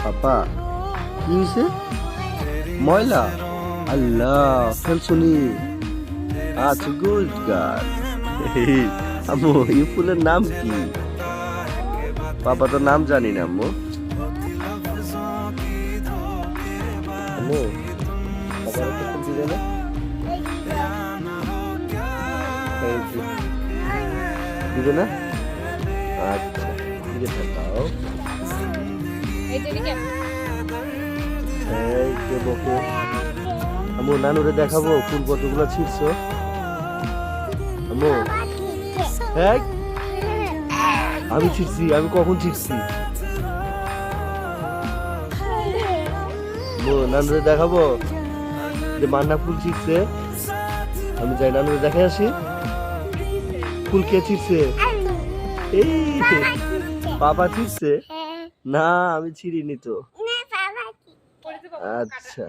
পাপা কি হয়েছে? ময়লা? আল্লাহ ফেলছুনি। আচ্ছা গুড গার্ল। আম্মু এই ফুলের নাম কি? পাপা তো নাম জানি না আম্মু। আম্মু পাপা একটা ফুল দিবে না? দিবে না? আচ্ছা ঠিক আছে দাও। এই কে বকে? আম্মু নানুরে দেখাবো ফুল কতগুলো ছিঁড়ছো? আম্মু হ্যাঁ আমি ছিঁড়ছি? আমি কখন ছিঁড়ছি? আম্মু নানুরে দেখাবো যে মান্না ফুল ছিঁড়ছে? আমি যাই নানুরে দেখে আসি। ফুল কে ছিঁড়ছে? এই বাবা ছিঁড়ছে? না আমি ছিঁড়িনি তো। আচ্ছা।